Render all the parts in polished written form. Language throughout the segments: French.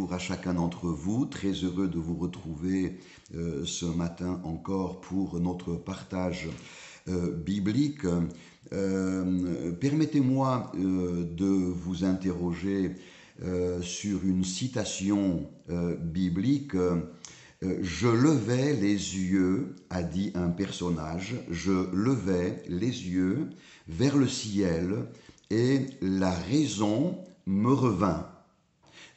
bonjour à chacun d'entre vous. Très heureux de vous retrouver ce matin encore pour notre partage biblique. Permettez-moi de vous interroger sur une citation biblique. Je levais les yeux, a dit un personnage, je levais les yeux vers le ciel et la raison me revint.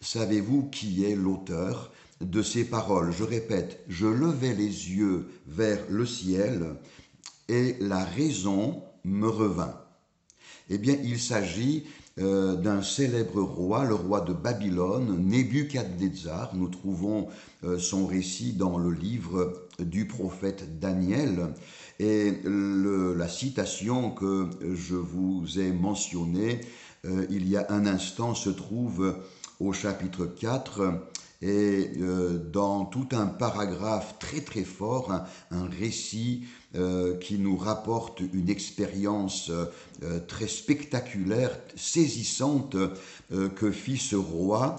Savez-vous qui est l'auteur de ces paroles? Je répète, je levais les yeux vers le ciel et la raison me revint. Eh bien, il s'agit d'un célèbre roi, le roi de Babylone, Nebuchadnezzar. Nous trouvons son récit dans le livre du prophète Daniel. Et la citation que je vous ai mentionnée il y a un instant se trouve au chapitre 4 et dans tout un paragraphe très très fort, un récit qui nous rapporte une expérience très spectaculaire, saisissante que fit ce roi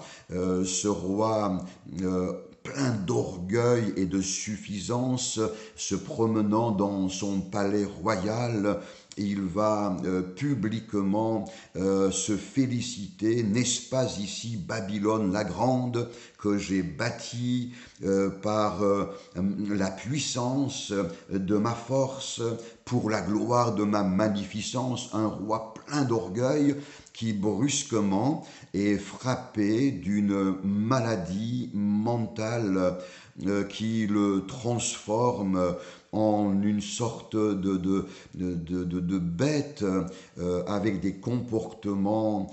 plein d'orgueil et de suffisance, se promenant dans son palais royal. Il va publiquement se féliciter, n'est-ce pas ici Babylone la grande que j'ai bâtie par la puissance de ma force, pour la gloire de ma magnificence, un roi plein d'orgueil qui brusquement est frappé d'une maladie mentale qui le transforme en une sorte de bête avec des comportements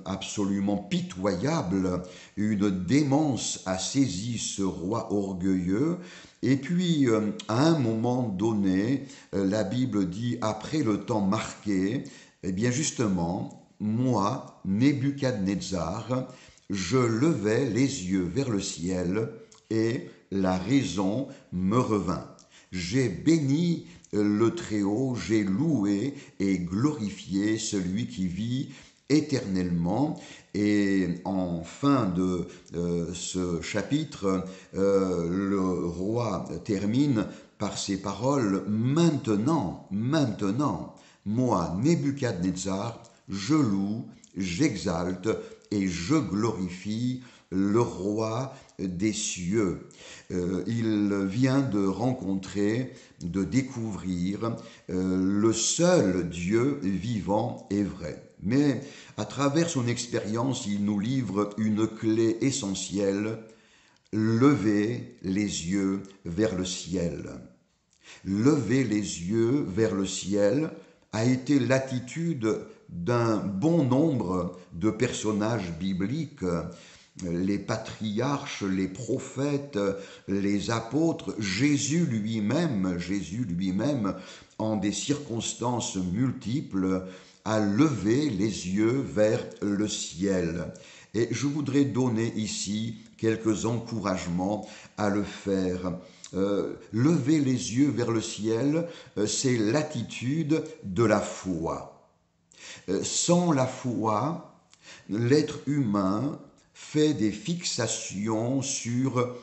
absolument pitoyables. Une démence a saisi ce roi orgueilleux. Et puis, à un moment donné, la Bible dit, après le temps marqué, eh bien justement, moi, Nebuchadnezzar, je levai les yeux vers le ciel et la raison me revint. J'ai béni le Très-Haut, j'ai loué et glorifié celui qui vit éternellement. Et en fin de ce chapitre, le roi termine par ces paroles, maintenant, moi, Nebuchadnezzar, je loue, j'exalte et je glorifie le roi des cieux. Il vient de rencontrer, de découvrir le seul Dieu vivant et vrai. Mais à travers son expérience, il nous livre une clé essentielle: lever les yeux vers le ciel. Lever les yeux vers le ciel a été l'attitude d'un bon nombre de personnages bibliques, les patriarches, les prophètes, les apôtres, Jésus lui-même, en des circonstances multiples, a levé les yeux vers le ciel. Et je voudrais donner ici quelques encouragements à le faire. Lever les yeux vers le ciel, c'est l'attitude de la foi. Sans la foi, l'être humain fait des fixations sur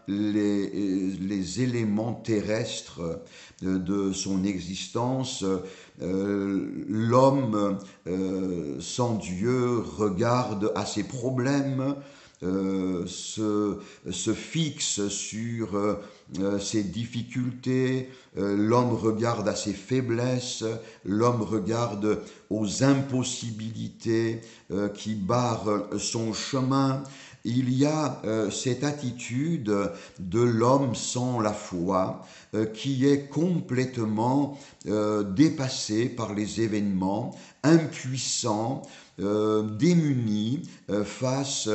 les éléments terrestres de son existence. L'homme sans Dieu regarde à ses problèmes, se fixe sur ses difficultés, l'homme regarde à ses faiblesses, l'homme regarde aux impossibilités qui barrent son chemin. Il y a cette attitude de l'homme sans la foi qui est complètement dépassé par les événements, impuissant, démuni face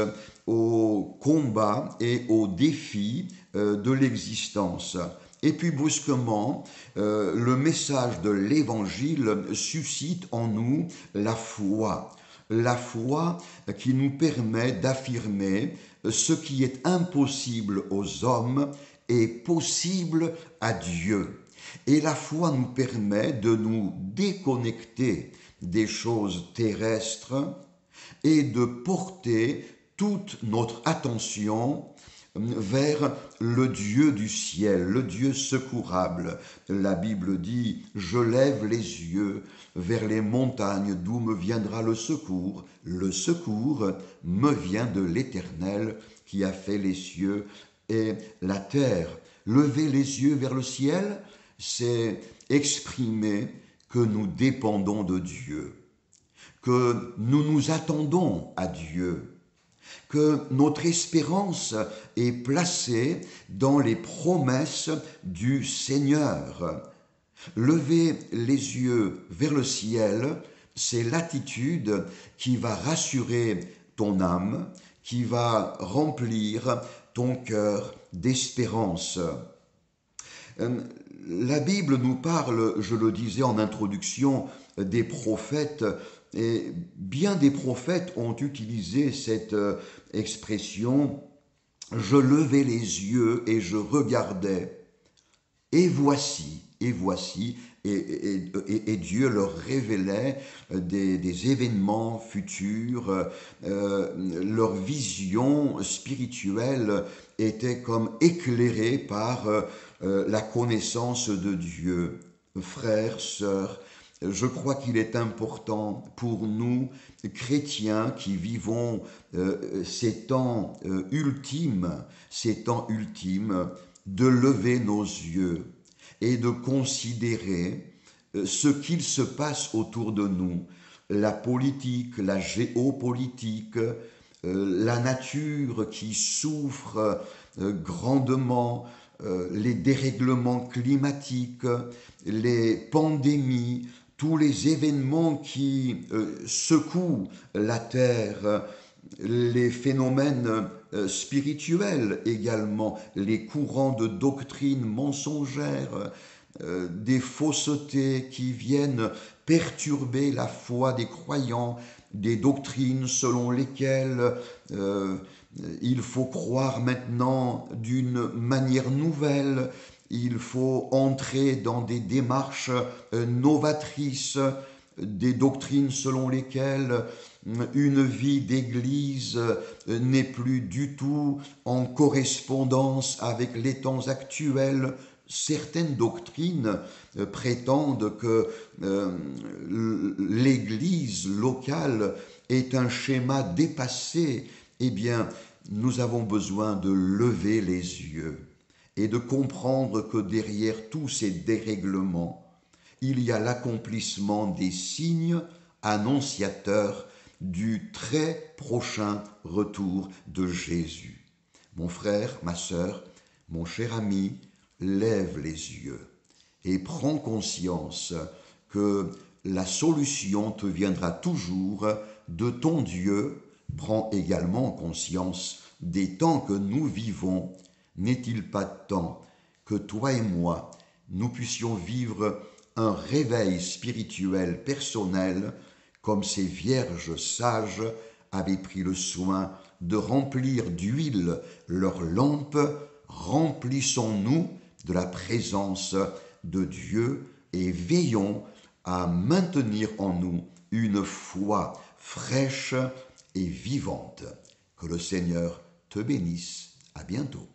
aux combats et aux défis de l'existence. Et puis brusquement, le message de l'Évangile suscite en nous la foi qui nous permet d'affirmer ce qui est impossible aux hommes est possible à Dieu. Et la foi nous permet de nous déconnecter des choses terrestres et de porter toute notre attention vers le Dieu du ciel, le Dieu secourable. La Bible dit, je lève les yeux vers les montagnes d'où me viendra le secours. Le secours me vient de l'Éternel qui a fait les cieux et la terre. Lever les yeux vers le ciel, c'est exprimer que nous dépendons de Dieu, que nous nous attendons à Dieu, que notre espérance est placée dans les promesses du Seigneur. Lever les yeux vers le ciel, c'est l'attitude qui va rassurer ton âme, qui va remplir ton cœur d'espérance. La Bible nous parle, je le disais en introduction, des prophètes, et bien des prophètes ont utilisé cette expression « je levais les yeux et je regardais, et voici ». Et Dieu leur révélait des événements futurs, leur vision spirituelle était comme éclairée par la connaissance de Dieu. Frères, sœurs, je crois qu'il est important pour nous, chrétiens qui vivons ces temps ultimes, de lever nos yeux et de considérer ce qu'il se passe autour de nous, la politique, la géopolitique, la nature qui souffre grandement, les dérèglements climatiques, les pandémies, tous les événements qui secouent la terre, les phénomènes spirituels également, les courants de doctrine mensongères, des faussetés qui viennent perturber la foi des croyants, des doctrines selon lesquelles il faut croire maintenant d'une manière nouvelle, il faut entrer dans des démarches novatrices, des doctrines selon lesquelles une vie d'église n'est plus du tout en correspondance avec les temps actuels. Certaines doctrines prétendent que l'église locale est un schéma dépassé. Eh bien, nous avons besoin de lever les yeux et de comprendre que derrière tous ces dérèglements, il y a l'accomplissement des signes annonciateurs du très prochain retour de Jésus. Mon frère, ma sœur, mon cher ami, lève les yeux et prends conscience que la solution te viendra toujours de ton Dieu. Prends également conscience des temps que nous vivons. N'est-il pas temps que toi et moi, nous puissions vivre un réveil spirituel personnel comme ces vierges sages avaient pris le soin de remplir d'huile leurs lampes? Remplissons-nous de la présence de Dieu et veillons à maintenir en nous une foi fraîche et vivante. Que le Seigneur te bénisse. À bientôt.